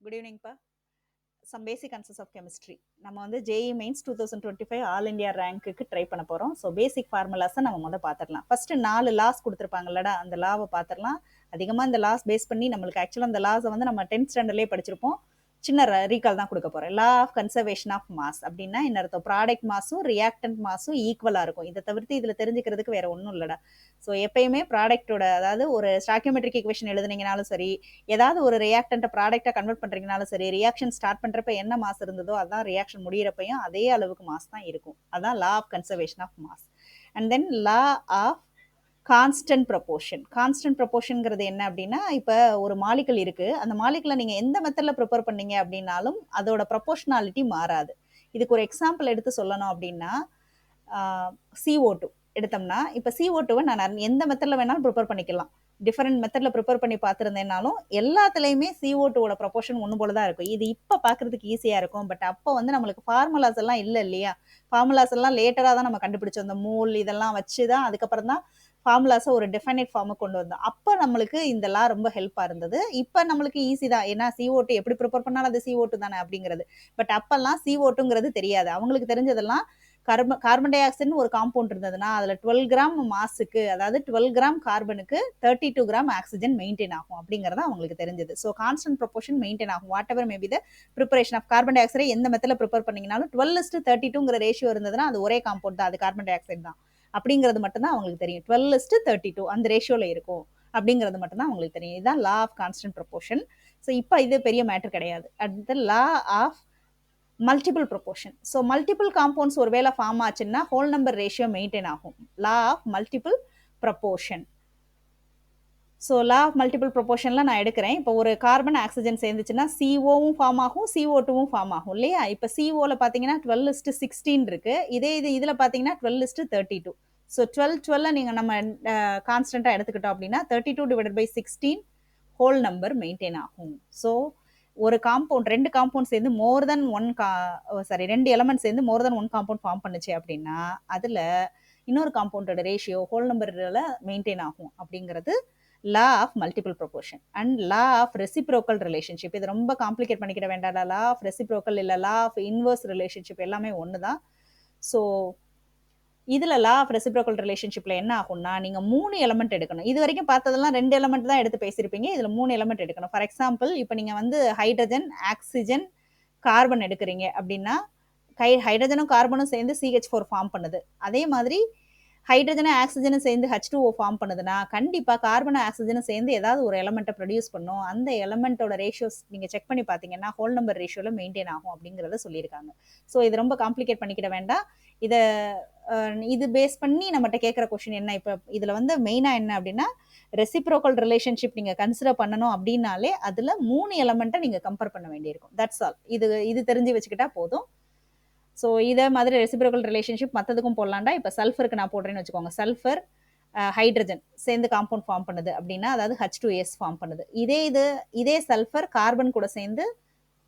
Good ஈவினிங்ப்பா. Some basic concepts of chemistry. நம்ம வந்து ஜேஇ மெயின்ஸ் 2025 ஆல் இந்தியா ரேங்க்குக்கு ட்ரை பண்ண போகிறோம். ஸோ பேசிக் ஃபார்முலாஸை நம்ம பார்த்துடலாம். ஃபர்ஸ்ட் 4 லாஸ் கொடுத்துருப்பாங்கல்லடா, அந்த லாவை பார்த்துடலாம். அதிகமாக இந்த லாஸ் பேஸ் பண்ணி நம்மளுக்கு ஆக்சுவலாக அந்த லாஸை வந்து நம்ம 10th ஸ்டாண்டர்ட்லேயே படிச்சிருப்போம். சின்ன ரீகால் தான் கொடுக்க போகிறேன். Law of conservation of mass அப்படின்னா என்ன அர்த்தம்? ப்ராடக்ட் மாஸும் ரியாக்டன்ட் மாஸும் ஈக்குவலாக இருக்கும். இதை தவிர்த்து இதில் தெரிஞ்சுக்கிறதுக்கு வேற ஒன்றும் இல்லைடா. ஸோ எப்பயுமே ப்ராடக்டோட, அதாவது ஒரு ஸ்டாக்கியோமெட்ரிக் ஈக்குவேஷன் எழுதுனீங்கனாலும் சரி, ஏதாவது ஒரு ரியாக்டன்ட்டை ப்ராடக்டா கன்வெர்ட் பண்றீங்கனாலும் சரி, ரியாக்ஷன் ஸ்டார்ட் பண்றப்ப என்ன மாஸ் இருந்ததோ அதான் ரியாக்ஷன் முடியிறப்பையும் அதே அளவுக்கு மாஸ் தான் இருக்கும். அதான் law of conservation of mass. And then law of constant proportion. Constant ப்ரொபோர்ஷன்ங்கிறது என்ன அப்படின்னா, இப்போ ஒரு மாலிகுல் இருக்கு, அந்த மாலிகுலை நீங்க எந்த மெத்தட்ல ப்ரிப்பேர் பண்ணீங்க அப்படின்னாலும் அதோட ப்ரொபோர்ஷனாலிட்டி மாறாது. இதுக்கு ஒரு எக்ஸாம்பிள் எடுத்து சொல்லணும் அப்படின்னா, CO2 எடுத்தோம்னா, இப்போ CO2வை நான் எந்த மெத்தட்ல வேணாலும் ப்ரிப்பேர் பண்ணிக்கலாம். டிஃபரெண்ட் மெத்தட்ல ப்ரிப்பேர் பண்ணி பார்த்துருந்தேனாலும் எல்லாத்துலேயுமே CO2வோட ப்ரொபோர்ஷன் ஒன்று போல தான் இருக்கும். இது இப்போ பார்க்கறதுக்கு ஈஸியாக இருக்கும். பட் அப்போ வந்து நம்மளுக்கு ஃபார்முலாஸ் எல்லாம் இல்லை இல்லையா? ஃபார்முலாஸ் எல்லாம் லேட்டராக தான் நம்ம கண்டுபிடிச்சோம். அந்த மூல் இதெல்லாம் வச்சு தான் அதுக்கப்புறம் தான் ஃபார்முலாஸை ஒரு டெஃபைனைட் ஃபார்முக்கு கொண்டு வந்தோம். அப்போ நம்மளுக்கு இந்த லா ரொம்ப ஹெல்ப்பாக இருந்தது. இப்போ நம்மளுக்கு ஈஸி தான். ஏன்னா CO2 எப்படி ப்ரிப்பேர் பண்ணாலும் அது CO2 தானே அப்படிங்கிறது. பட் அப்பெல்லாம் CO2ங்கிறது தெரியாது. அவங்களுக்கு தெரிஞ்சதெல்லாம் கார்பன் டை ஆக்சைடுன்னு ஒரு காம்பவுண்ட் இருந்ததுன்னா அதில் 12 கிராம் மாஸுக்கு, அதாவது 12 கிராம் கார்பனுக்கு 32 கிராம் ஆக்சிஜன் மெயின்டைன் ஆகும் அப்படிங்கிறது அவங்களுக்கு தெரிஞ்சது. ஸோ கான்ஸ்டன்ட் ப்ரொபோர்ஷன் மெயின்டைன் ஆகும். Whatever maybe the preparation of carbon டை ஆக்சைடை எந்த மெத்தடில் ப்ரிப்பேர் பண்ணீங்கனாலும் 12:32ங்கிற ரேஷியோ இருந்ததுன்னா அது ஒரே காம்பவுண்ட் தான், அது கார்பன் டை ஆக்சைடு தான் அப்படிங்கிறது மட்டும்தான் அவங்களுக்கு தெரியும். 12:32 அந்த ரேஷியோவில் இருக்கும் அப்படிங்கிறது மட்டும்தான் அவங்களுக்கு தெரியும். இதுதான் law of constant proportion. So இப்போ இது பெரிய மேட்டர் கிடையாது. அடுத்த law of multiple proportion. So multiple compounds ஒரு வேளை ஃபார்ம் ஆச்சுன்னா ஹோல் நம்பர் ரேஷியோ மெயின்டைன் ஆகும். Law of multiple proportion. So law of multiple ப்ரொபோர்ஷனில் நான் எடுக்கிறேன். இப்போ ஒரு கார்பன் ஆக்சிஜன் சேர்ந்துச்சுன்னா CO-வும் ஃபார்ம் ஆகும், CO2வும் ஃபார்ம் ஆகும் இல்லையா? இப்போ CO-ல பார்த்தீங்கன்னா 12:16 இருக்கு. இதில் பார்த்தீங்கன்னா 12:32. ஸோ 12 நீங்கள் நம்ம கான்ஸ்டண்ட்டாக எடுத்துக்கிட்டோம் அப்படின்னா 32/16 ஹோல் நம்பர் மெயின்டைன் ஆகும். ஸோ ஒரு காம்பவுண்ட், 2 காம்பவுண்ட் சேர்ந்து more than one sorry 2 element சேர்ந்து more than one compound form பண்ணுச்சு அப்படின்னா அதில் இன்னொரு காம்பவுண்டோட ரேஷியோ ஹோல் நம்பரில் மெயின்டைன் ஆகும் அப்படிங்கிறது law of multiple proportion. And law of reciprocal relationship. இது ரொம்ப காம்ப்ளிகேட் பண்ணிக்கிட வேண்டாம். லா ஆஃப் ரெசிப்ரோக்கல் இல்லை லா ஆஃப் இன்வர்ஸ் ரிலேஷன்ஷிப் எல்லாமே ஒன்று தான். ஸோ இதில் லா ஆஃப் ரெசிப்ரோக்கல் ரிலேஷன்ஷிப்பில் என்ன ஆகும்னா, நீங்கள் 3 எலமெண்ட் எடுக்கணும். இது வரைக்கும் பார்த்ததெல்லாம் 2 எலமெண்ட் தான் எடுத்து பேசியிருப்பீங்க. இதில் 3 எலமெண்ட் எடுக்கணும். ஃபார் எக்ஸாம்பிள் இப்போ நீங்கள் வந்து ஹைட்ரஜன், ஆக்சிஜன், கார்பன் எடுக்கிறீங்க அப்படின்னா ஹைட்ரஜனும் கார்பனும் சேர்ந்து CH4 ஃபார்ம் பண்ணுது. அதே மாதிரி ஹைட்ரஜனும் ஆக்சிஜனும் சேர்ந்து H2O ஃபார்ம் பண்ணுதுன்னா கண்டிப்பாக கார்பனும் ஆக்சிஜனும் சேர்ந்து ஏதாவது ஒரு எலமெண்ட்டை ப்ரொடியூஸ் பண்ணும். அந்த எலமெண்ட்டோட ரேஷியோஸ் நீங்கள் செக் பண்ணி பார்த்தீங்கன்னா ஹோல் நம்பர் ரேஷியோவில் மெயின்டைன் ஆகும் அப்படிங்கிறத சொல்லியிருக்காங்க. ஸோ இது ரொம்ப காம்ப்ளிகேட் பண்ணிக்கிட வேண்டாம். இது பேஸ் பண்ணி நம்மகிட்ட கேட்குற கொஸ்டின் என்ன, இப்போ இதில் வந்து மெயினாக என்ன அப்படின்னா ரெசிப்ரோக்கல் ரிலேஷன்ஷிப் நீங்கள் கன்சிடர் பண்ணணும் அப்படின்னாலே அதில் 3 எலமெண்ட்டை நீங்கள் கம்பேர் பண்ண வேண்டியிருக்கும். That's all. இது தெரிஞ்சு வச்சுக்கிட்டா போதும். ஸோ இதே மாதிரி ரெசிப்ரோக்கல் ரிலேஷன்ஷிப் மற்றதுக்கும் போடலாண்டா. இப்போ சல்ஃபருக்கு நான் போடுறேன்னு வச்சுக்கோங்க. சல்ஃபர் ஹைட்ரஜன் சேர்ந்து காம்பவுண்ட் ஃபார்ம் பண்ணுது அப்படின்னா, அதாவது H2S ஃபார்ம் பண்ணுது. இதே சல்ஃபர் கார்பன் கூட சேர்ந்து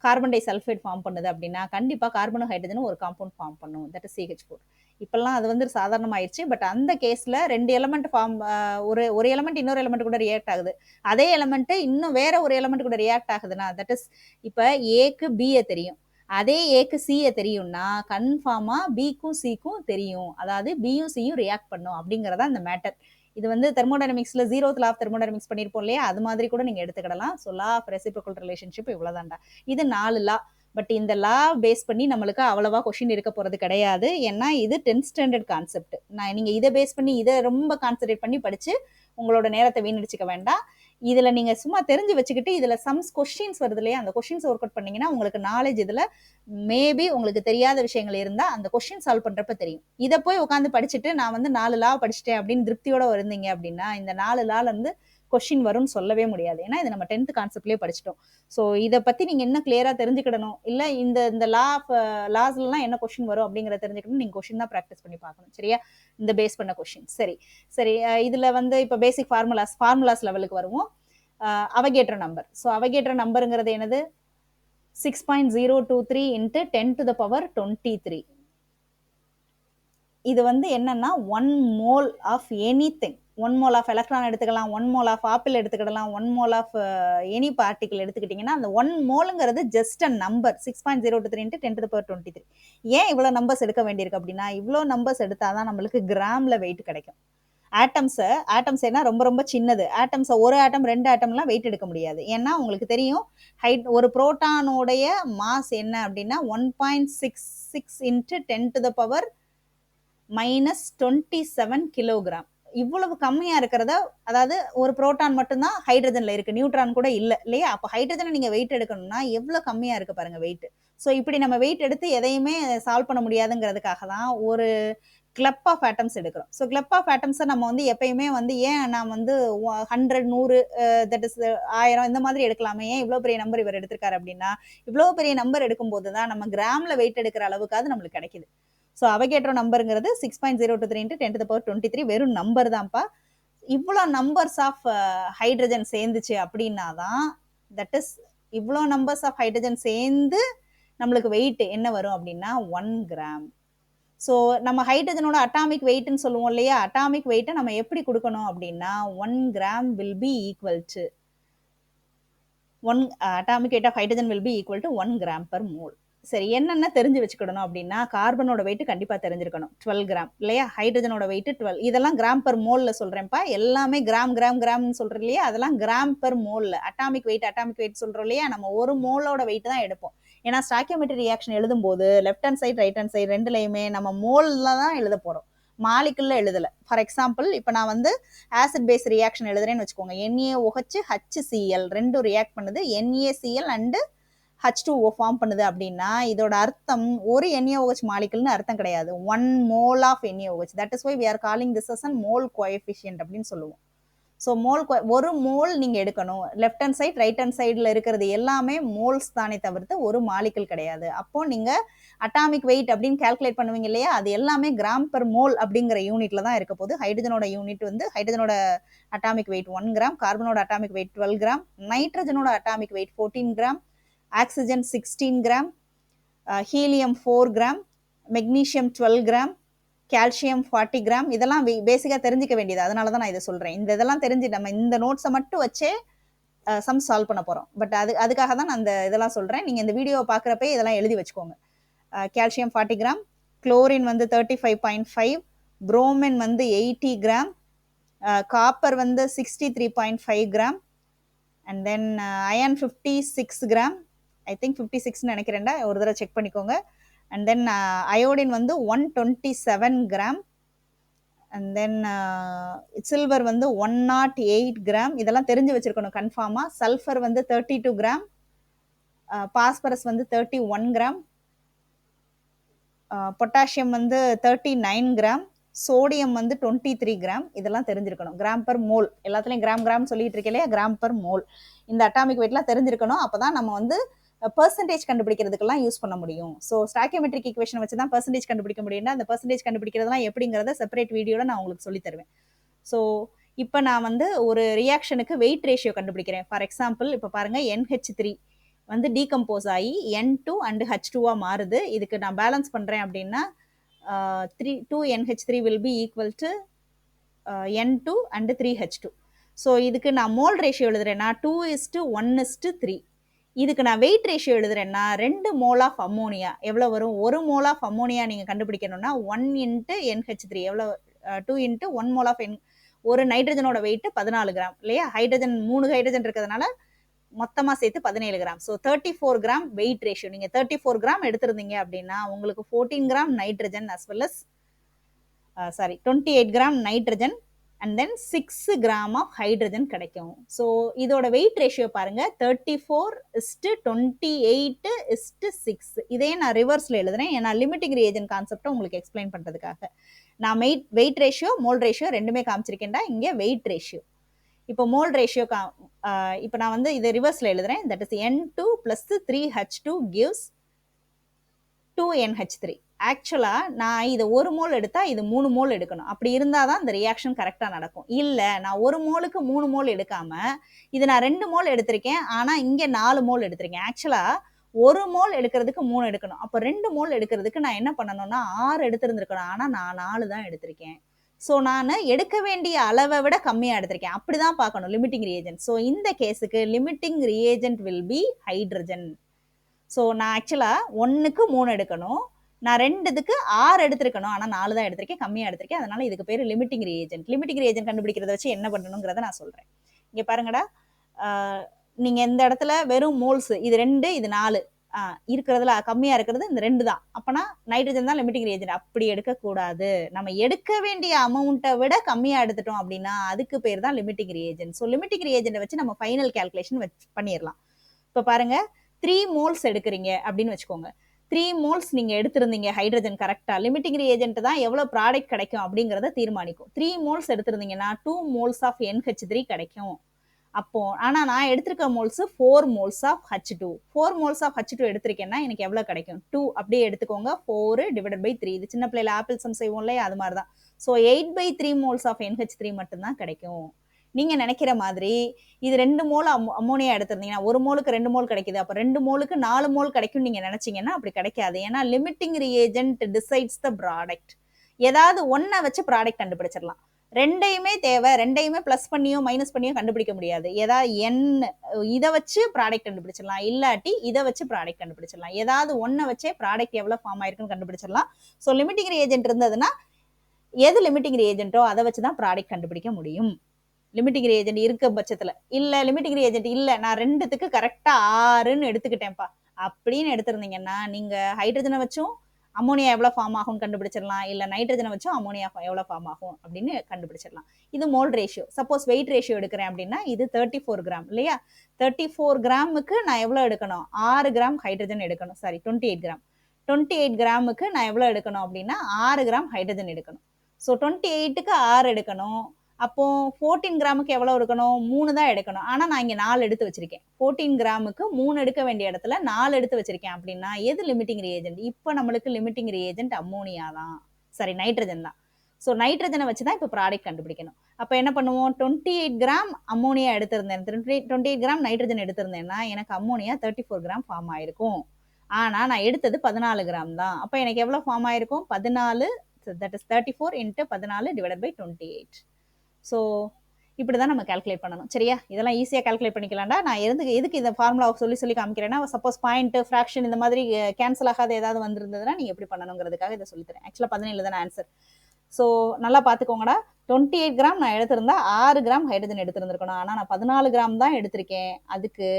கார்பன் டை சல்ஃபைட் ஃபார்ம் பண்ணுது அப்படின்னா கண்டிப்பாக கார்பனும் ஹைட்ரஜனும் ஒரு காம்பவுண்ட் ஃபார்ம் பண்ணும். That is CH4. இப்பெல்லாம் அது வந்து சாதாரணமாயிருச்சு. பட் அந்த கேஸில் 2 எலமெண்ட் ஃபார்ம், ஒரு எலமெண்ட் இன்னொரு எலமெண்ட் கூட ரியாக்ட் ஆகுது. அதே எலமெண்ட் இன்னும் வேற ஒரு எலமெண்ட் கூட ரியாக்ட் ஆகுதுன்னா தட் இஸ் இப்போ ஏக்கு பியை தெரியும், அதே ஏக்கு சியை தெரியும்னா கன்ஃபார்மா பிக்கும் சிக்கும் தெரியும். அதாவது பியும் சியும் ரியாக்ட் பண்ணும் அப்படிங்கிறதா இந்த மேட்டர். இது வந்து தெர்மோடைனமிக்ஸ்ல 0th லா ஆஃப் தெர்மோடைனமிக்ஸ் பண்ணியிருப்போம் இல்லையா, அது மாதிரி கூட நீங்க எடுத்துக்கிடலாம். So law of reciprocal relationship இவ்வளவுதான்டா. இது 4 லா. பட் இந்த லா பேஸ் பண்ணி நம்மளுக்கு அவ்வளவா கொஸ்டின் இருக்க போறது கிடையாது. ஏன்னா இது 10th ஸ்டாண்டர்ட் கான்செப்ட். நீங்க இதை பேஸ் பண்ணி இதை ரொம்ப கான்சென்ட்ரேட் பண்ணி படிச்சு உங்களோட நேரத்தை வீணடிச்சுக்க வேண்டாம். இதுல நீங்க சும்மா தெரிஞ்சு வச்சுக்கிட்டு இதுல சம்ஸ் கொஸ்டின்ஸ் வருது இல்லையா, அந்த கொஸ்டின்ஸ் ஒர்க் அவுட் பண்ணீங்கன்னா உங்களுக்கு நாலேஜ் இதுல மேபி உங்களுக்கு தெரியாத விஷயங்கள் இருந்தா அந்த கொஸ்டின் சால்வ் பண்றப்ப தெரியும். இதை போய் உட்காந்து படிச்சுட்டு நான் வந்து 4 லா படிச்சுட்டேன் அப்படின்னு திருப்தியோட இருந்தீங்க அப்படின்னா இந்த 4 லால இருந்து கொஸ்டின் வரும்னு சொல்லவே முடியாது. ஏன்னா இது நம்ம 10th கான்செப்ட்லேயே படிச்சிட்டோம். ஸோ இதை பத்தி நீங்க என்ன கிளியரா தெரிஞ்சுக்கிடணும், இல்ல இந்த லாஸ்லாம் என்ன கொஸ்டின் வரும் அப்படிங்கிறத தெரிஞ்சுக்கணும். நீங்க கொஸ்டின் தான் ப்ராக்டிஸ் பண்ணி பார்க்கணும். சரியா? இந்த பேஸ் பண்ண கொஸ்டின். சரி இதுல வந்து இப்போ பேசிக் ஃபார்முலாஸ் லெவலுக்கு வருவோம். Avogadro number. ஸோ அவகேட்ரோ நம்பருங்கிறது என்னது? 6.023 into 10 to the power 23. இது வந்து என்னன்னா 1 mole of anything. 1 mole of electron எடுத்துக்கலாம், 1 mole ஆஃப் ஆப்பிள் எடுத்துக்கிடலாம், 1 mole ஆஃப் எனி பார்ட்டிகிள் எடுத்துக்கிட்டிங்கன்னா அந்த 1 மோலுங்கிறது ஜஸ்ட் அ நம்பர். 6.023 × 10^23. ஏன் இவ்வளோ நம்பர்ஸ் எடுக்க வேண்டியிருக்கு அப்படின்னா, இவ்வளோ நம்பர்ஸ் எடுத்தால் தான் நம்மளுக்கு கிராமில் வெயிட் கிடைக்கும். ஆட்டம்ஸ் என்ன ரொம்ப ரொம்ப சின்னது. ஒரு ஆட்டம் 2 ஆட்டம்லாம் வெயிட் எடுக்க முடியாது. ஏன்னா உங்களுக்கு தெரியும் ஒரு புரோட்டானோடைய மாஸ் என்ன அப்படின்னா 1.66 × 10⁻⁻27 கிலோகிராம். இவ்வளவு கம்மியா இருக்கிறத, அதாவது ஒரு புரோட்டான் மட்டும்தான் ஹைட்ரஜன்ல இருக்கு, நியூட்ரான் கூட இல்ல இல்லையா? அப்ப ஹைட்ரஜனை நீங்க வெயிட் எடுக்கணும்னா எவ்வளவு கம்மியா இருக்கு பாருங்க வெயிட். ஸோ இப்படி நம்ம வெயிட் எடுத்து எதையுமே சால்வ் பண்ண முடியாதுங்கிறதுக்காக தான் ஒரு கிளப் ஆஃப் ஆட்டம்ஸ் எடுக்கிறோம். ஸோ கிளப் ஆஃப் ஆட்டம்ஸை நம்ம வந்து எப்பயுமே வந்து ஏன் நான் வந்து 100 100 தட் இஸ் 1000 இந்த மாதிரி எடுக்கலாமே, ஏன் இவ்வளோ பெரிய நம்பர் இவர் எடுத்திருக்காரு அப்படின்னா, இவ்வளோ பெரிய நம்பர் எடுக்கும்போது தான் நம்ம கிராம்ல வெயிட் எடுக்கிற அளவுக்காவது நம்மளுக்கு கிடைக்குது. ஸோ அவகேட்ரோ நம்பருங்கிறது 6.023 × 10^23 வெறும் நம்பர் தான்ப்பா. இவ்வளோ நம்பர்ஸ் ஆஃப் ஹைட்ரஜன் சேர்ந்துச்சு அப்படின்னா தான், தட் இஸ் இவ்வளோ நம்பர்ஸ் ஆஃப் ஹைட்ரஜன் சேர்ந்து நம்மளுக்கு வெயிட் என்ன வரும் அப்படின்னா 1 கிராம். ஸோ நம்ம ஹைட்ரஜனோட அட்டாமிக் வெயிட்னு சொல்லுவோம் இல்லையா? அட்டாமிக் வெயிட்டை நம்ம எப்படி கொடுக்கணும் அப்படின்னா 1 gram will be equal to atomic weight of hydrogen will be equal to 1 gram per mole. சரி, என்னென்ன தெரிஞ்சு வச்சுக்கிடணும் அப்படின்னா, கார்பனோட வெயிட் கண்டிப்பா தெரிஞ்சிருக்கணும் 12 கிராம் இல்லையா? ஹைட்ரஜனோட வெயிட் 12. இதெல்லாம் கிராம் பர் மோல்ல சொல்றேன்ப்பா. எல்லாமே கிராம் கிராம் கிராம்னு சொல்றோம் இல்லையா? அதெல்லாம் கிராம் பர் மோல்ல. அட்டாமிக் வெயிட் சொல்றோம் இல்லையா? நம்ம ஒரு மோலோட வெயிட் தான் எடுப்போம். ஏன்னா ஸ்டாக்கியோமெட்ரி ரியாக்ஷன் எழுதும்போது left hand side right hand side ரெண்டுலையுமே நம்ம மோல்ல தான் எழுத போறோம், மாலிகுல்ல எழுதல. ஃபார் எக்ஸாம்பிள் இப்போ நான் வந்து ஆசிட் பேஸ் ரியாக்ஷன் எழுதுறேன்னு வச்சுக்கோங்க. NaOH HCl ரெண்டும் ரியாக்ட் பண்ணுது, NaCl அண்ட் H2O ஃபார்ம் பண்ணுது அப்படின்னா இதோட அர்த்தம் ஒரு NaOH மாலிகுல்னு அர்த்தம் கிடையாது, 1 mole of NaOH. That is why we are calling this as a mole coefficient அப்படின்னு சொல்லுவோம். ஸோ ஒரு மோல் நீங்க எடுக்கணும். Left hand side right hand சைடில் இருக்கிறது எல்லாமே மோல்ஸ் தானே தவிர்த்து ஒரு மாலிகுல் கிடையாது. அப்போ நீங்க அட்டாமிக் வெயிட் அப்படின்னு கால்குலேட் பண்ணுவீங்க இல்லையா? அது எல்லாமே கிராம் பெர் மோல் அப்படிங்கிற யூனிட்ல தான் இருக்க போகுது. ஹைட்ரஜனோட யூனிட் வந்து ஹைட்ரஜனோட அட்டாமிக் வெயிட் 1 கிராம், கார்பனோட அட்டாமிக் வெயிட் 12 கிராம், நைட்ரஜனோட atomic weight 14 gram, oxygen 16 gram, helium 4 gram, magnesium 12 gram, calcium 40 gram. இதெல்லாம் பேசிக்கா தெரிஞ்சுக்க வேண்டியது, அதனால தான் நான் இதை சொல்றேன். இதெல்லாம் தெரிஞ்சு நம்ம இந்த நோட்ஸை மட்டும் வச்சே சம் சால்வ் பண்ண போறோம். பட் அதுக்காக தான் நான் இதெல்லாம் சொல்றேன். நீங்க இந்த வீடியோவை பார்க்குறப்ப இதெல்லாம் எழுதி வச்சுக்கோங்க. கால்சியம் 40 கிராம், குளோரின் வந்து 35.5, புரோமின் வந்து 80 கிராம், காப்பர் வந்து 63.5 gram, and then iron 56 gram. I think 56 நினைக்கிறேன்டா, ஒரு தடவை செக் பண்ணிக்கோங்க. அண்ட் தென் அயோடின் வந்து 127 கிராம், அண்ட் தென் சில்வர் வந்து 108 கிராம். இதெல்லாம் தெரிஞ்சு வச்சிருக்கணும் கன்ஃபார்மா. சல்ஃபர் வந்து 32 கிராம், பாஸ்பரஸ் வந்து 31 கிராம், பொட்டாசியம் வந்து 39 கிராம், சோடியம் வந்து 23 கிராம். இதெல்லாம் தெரிஞ்சிருக்கணும் கிராம் பர் மோல். எல்லாத்துலயும் கிராம் கிராம் சொல்லிட்டு இருக்கே இல்லையா? Gram per mole. இந்த அட்டாமிக் வெயிட்லாம் தெரிஞ்சிருக்கணும். அப்பதான் நம்ம வந்து பெர்சன்டேஜ் கண்டுபிடிக்கிறதுக்கெல்லாம் யூஸ் பண்ண முடியும். ஸோ ஸ்டாக்கியோமெட்ரிக் ஈக்குவேஷன் வச்சு தான் பெர்சன்டேஜ் கண்டுபிடிக்க முடியும்னா அந்த பெர்சன்டேஜ் கண்டுபிடிக்கிறதுலாம் எப்படிங்கிறத செப்பரேட் வீடியோவில் நான் உங்களுக்கு சொல்லி தருவேன். ஸோ இப்போ நான் வந்து ஒரு ரியாக்ஷனுக்கு வெயிட் ரேஷியோ கண்டுபிடிக்கிறேன். ஃபார் எக்ஸாம்பிள் இப்போ பாருங்க, NH3 வந்து டீகம்போஸ் ஆகி N2 அண்ட் H2 மாறுது. இதுக்கு நான் பேலன்ஸ் பண்ணுறேன் அப்படின்னா 2NH3 will be equal to N2 and 3H2. So இதுக்கு நான் மோல் ரேஷியோ எழுதுறேன்னா 2:1:3. இதுக்கு நான் வெயிட் ரேஷியோ எழுதுறேன்னா 2 மோல் ஆஃப் அம்மோனியா எவ்வளோ வரும்? 1 மோல் ஆஃப் அம்மோனியா நீங்கள் கண்டுபிடிக்கணும்னா 1 × NH3 எவ்வளோ? 2 × 1 மோல் ஆஃப் ஒரு நைட்ரஜனோட வெயிட் 14 கிராம் இல்லையா? ஹைட்ரஜன் 3 ஹைட்ரஜன் இருக்கிறதுனால மொத்தமாக சேர்த்து 17 gram. So 34 gram weight ratio. நீங்கள் 34 கிராம் எடுத்திருந்தீங்க அப்படின்னா உங்களுக்கு 14 gram nitrogen as well as 28 gram nitrogen and then 6 gram of hydrogen கிடைக்கும். ஸோ இதோட வெயிட் ரேஷியோ பாருங்க, 34:28:6. இதே நான் ரிவர்ஸில் எழுதுறேன், ஏன்னா லிமிட்டிங் ரியேஜன் கான்செப்டை உங்களுக்கு எக்ஸ்பிளைன் பண்ணுறதுக்காக. நான் வெயிட் ரேஷியோ மோல் ரேஷியோ ரெண்டுமே காமிச்சிருக்கேன்டா. இங்கே வெயிட் ரேஷியோ. இப்போ மோல் ரேஷியோ இப்போ நான் வந்து இதை ரிவர்ஸில் எழுதுறேன். That is N2 + 3H2 gives 2NH3. ஆக்சுவலாக நான் இதை 1 மோல் எடுத்தால் இது 3 மோல் எடுக்கணும். அப்படி இருந்தால் தான் இந்த ரியாக்ஷன் கரெக்டாக நடக்கும். இல்லை, நான் 1 மோலுக்கு 3 மோல் எடுக்காமல் இது நான் 2 மோல் எடுத்திருக்கேன், ஆனால் இங்கே 4 மோல் எடுத்திருக்கேன். ஆக்சுவலாக 1 மோல் எடுக்கிறதுக்கு 3 எடுக்கணும். அப்போ 2 மோல் எடுக்கிறதுக்கு நான் என்ன பண்ணணும்னா 6 எடுத்திருந்திருக்கணும், ஆனால் நான் 4 தான் எடுத்திருக்கேன். ஸோ நான் எடுக்க வேண்டிய அளவை விட கம்மியாக எடுத்திருக்கேன். அப்படிதான் பார்க்கணும் லிமிட்டிங் ரியேஜென்ட். ஸோ இந்த கேஸுக்கு limiting reagent will be hydrogen. So நான் ஆக்சுவலாக 1க்கு 3 எடுக்கணும், நான் 2க்கு 6 எடுத்திருக்கணும், ஆனால் 4 தான் எடுத்திருக்கேன், கம்மியாக எடுத்திருக்கேன். அதனால இதுக்கு பேர் லிமிட்டிங் ரியேஜென்ட். லிமிட்டிங் ரியேஜென்ட் கண்டுபிடிக்கிறத வச்சு என்ன பண்ணணுங்கிறத நான் சொல்கிறேன். இங்கே பாருங்கடா, நீங்கள் இந்த இடத்துல வெறும் மோல்ஸ் இது 2 இது 4 இருக்கிறதுல கம்மியாக இருக்கிறது இந்த 2 தான். அப்போனா நைட்ரஜன் தான் லிமிட்டிங் ரியேஜென்ட். அப்படி எடுக்கக்கூடாது. நம்ம எடுக்க வேண்டிய அமௌண்ட்டை விட கம்மியாக எடுத்துட்டோம் அப்படின்னா அதுக்கு பேர் தான் லிமிட்டிங் ரியேஜென்ட். ஸோ லிமிட்டிங் ரியேஜென்ட்டை வச்சு நம்ம ஃபைனல் கேல்குலேஷன் பண்ணிடலாம். இப்போ பாருங்க, 3 மோல்ஸ் எடுக்கிறீங்க அப்படின்னு வச்சுக்கோங்க. 3 மோல்ஸ் நீங்க எடுத்திருந்தீங்க ஹைட்ரஜன் கரெக்டா, லிமிட்டிங் ரியேஜென்ட் தான் எவ்வளவு ப்ராடக்ட் கிடைக்கும் அப்படிங்கறத தீர்மானிக்கும். 3 மோல்ஸ் எடுத்திருந்தீங்கன்னா 2 மோல்ஸ் ஆஃப் NH3 கிடைக்கும். அப்போ ஆனா நான் எடுத்திருக்க moles 4 moles of H2. 4 moles of H2 எடுத்திருக்கேன்னா எனக்கு எவ்வளவு கிடைக்கும்? 2 அப்படியே எடுத்துக்கோங்க. 4 டிவைடட் பை 3. இது சின்ன பிள்ளைல ஆப்பிள் சம் செய்வோம் இல்லையா, அது மாதிரி தான். ஸோ 8/3 மோல்ஸ் ஆஃப் NH3 மட்டும்தான் கிடைக்கும். நீங்க நினைக்கிற மாதிரி இது 2 மோல் அமோனியா எடுத்திருந்தீங்கன்னா 1 மோலுக்கு 2 மோல் கிடைக்குது, அப்ப 2 மோலுக்கு 4 மோல் கிடைக்கும் நீங்க நினைச்சீங்கன்னா அப்படி கிடைக்காது. ஏன்னா limiting reagent decides the product. ஏதாவது ஒன்ன வச்சு ப்ராடக்ட் கண்டுபிடிச்சிடலாம். ரெண்டையுமே தேவை, ரெண்டையுமே பிளஸ் பண்ணியோ மைனஸ் பண்ணியோ கண்டுபிடிக்க முடியாது. ஏதாவது இதை வச்சு ப்ராடக்ட் கண்டுபிடிச்சிடலாம், இல்லாட்டி இதை வச்சு ப்ராடக்ட் கண்டுபிடிச்சிடலாம். ஏதாவது ஒன்ன வச்சே ப்ராடக்ட் எவ்வளவு ஃபார்ம் ஆயிருக்குன்னு கண்டுபிடிச்சிடலாம். ஸோ லிமிட்டிங் ரியேஜென்ட் இருந்ததுன்னா எது லிமிட்டிங் ரியேஜென்ட்டோ அதை வச்சுதான் ப்ராடக்ட் கண்டுபிடிக்க முடியும். லிமிட்டிங் ரியேஜென்ட் இருக்க பட்சத்துல இல்ல, லிமிட்டிங் ரியேஜென்ட் இல்ல, நான் 2த்துக்கு கரெக்டா 6ன்னு எடுத்துக்கிட்டேன்ப்பா அப்படின்னு எடுத்திருந்தீங்கன்னா நீங்க ஹைட்ரஜனை வச்சும் அமோனியா எவ்வளவு ஃபார்ம் ஆகும் கண்டுபிடிச்சிடலாம், இல்ல நைட்ரஜனை வச்சும் அமோனியா எவ்வளவு ஃபார்ம் ஆகும் அப்படின்னு கண்டுபிடிச்சிடலாம். இது mole ratio. Suppose wait ratio எடுக்கிறேன் அப்படின்னா இது 34 கிராம் இல்லையா, 34 கிராமுக்கு நான் எவ்வளவு எடுக்கணும்? 6 கிராம் ஹைட்ரஜன் எடுக்கணும். Sorry, 28 gram. 28 கிராமுக்கு நான் எவ்வளவு எடுக்கணும் அப்படின்னா 6 கிராம் ஹைட்ரஜன் எடுக்கணும். ஸோ 28க்கு 6 எடுக்கணும். அப்போ 14 கிராமுக்கு எவ்வளவு எடுக்கணும்? 3 தான் எடுக்கணும். ஆனா நான் இங்க 4 எடுத்து வச்சிருக்கேன். 14 கிராமுக்கு 3 எடுக்க வேண்டிய இடத்துல 4 எடுத்து வச்சிருக்கேன். அப்படின்னா எது லிமிட்டிங் ரியேஜென்ட்? இப்ப நம்மளுக்கு லிமிட்டிங் ரியேஜென்ட் அம்மோனியா தான், சாரி நைட்ரஜன் தான். ஸோ நைட்ரஜனை வச்சுதான் இப்ப ப்ராடக்ட் கண்டுபிடிக்கணும். அப்ப என்ன பண்ணுவோம்? 28 கிராம் அம்மோனியா எடுத்திருந்தேன், 28 கிராம் நைட்ரஜன் எடுத்திருந்தேன்னா எனக்கு அம்மோனியா 34 கிராம் ஃபார்ம் ஆயிருக்கும். ஆனா நான் எடுத்தது 14 கிராம் தான். அப்ப எனக்கு எவ்வளவு ஃபார்ம் ஆயிருக்கும்? 14, that is 34 into 14 divided by 28. So இப்படி தான் நம்ம கால்குலேட் பண்ணணும். சரியா? இதெல்லாம் ஈஸியாக கால்குலேட் பண்ணிக்கலாம்டா. நான் எதுக்கு இந்த ஃபார்முலா சொல்லி காமிக்கிறேன்னா, சப்போஸ் பாயிண்ட் ஃப்ராக்ஷன் இந்த மாதிரி கேன்சல் ஆகாத ஏதாவது வந்திருந்ததுன்னா நீங்கள் எப்படி பண்ணணுங்கிறதுக்காக இதை சொல்லித்தரேன். ஆக்சுவலாக 17 தானே ஆன்சர். ஸோ நல்லா பார்த்துக்கோங்கடா. 28 கிராம் நான் எடுத்திருந்தா 6 கிராம் ஹைட்ரஜன் எடுத்திருந்திருக்கணும். ஆனால் நான் 14 கிராம் தான் எடுத்திருக்கேன். அதுக்கு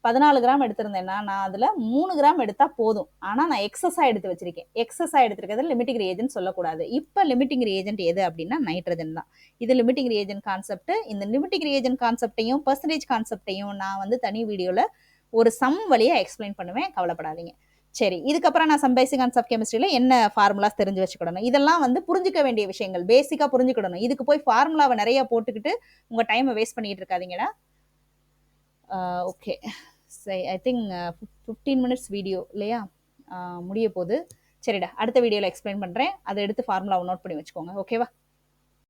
14 கிராம் எடுத்திருந்தேன்னா நான் அதுல 3 கிராம் எடுத்தா போதும். ஆனா நான் எக்ஸஸா எடுத்து வச்சிருக்கேன். எக்ஸஸா எடுத்திருக்கிறது லிமிட்டிங் ரியேஜென்ட் சொல்லக்கூடாது. இப்ப லிமிட்டிங் ரியேஜென்ட் எது அப்படின்னா நைட்ரஜன் தான். இது லிமிட்டிங் ரியேஜென்ட் கான்செப்ட். இந்த லிமிட்டிங் ரியேஜென்ட் கான்செப்டையும் பெர்சன்டேஜ் கான்செப்டையும் நான் தனி வீடியோல ஒரு சம் வழியா எக்ஸ்பிளைன் பண்ணுவேன், கவலைப்படாதீங்க. சரி, இதுக்கப்புறம் நான் சம் பேசிக் கான்செப்ட் ஆஃப் கெமிஸ்ட்ரியில என்ன ஃபார்முலாஸ் தெரிஞ்சு வச்சுக்கிடணும், இதெல்லாம் புரிஞ்சுக்க வேண்டிய விஷயங்கள், பேசிக்கா புரிஞ்சுக்கிடணும். இதுக்கு போய் ஃபார்முலாவை நிறைய போட்டுக்கிட்டு உங்க டைமை வேஸ்ட் பண்ணிட்டு இருக்காதீங்கடா. Okay, I think 15 minutes video இல்லையா, முடிய போகுது. சரிடா, அடுத்த வீடியோவில் எக்ஸ்பிளைன் பண்ணுறேன். அதை எடுத்து ஃபார்முலாவை நோட் பண்ணி வச்சுக்கோங்க. ஓகேவா?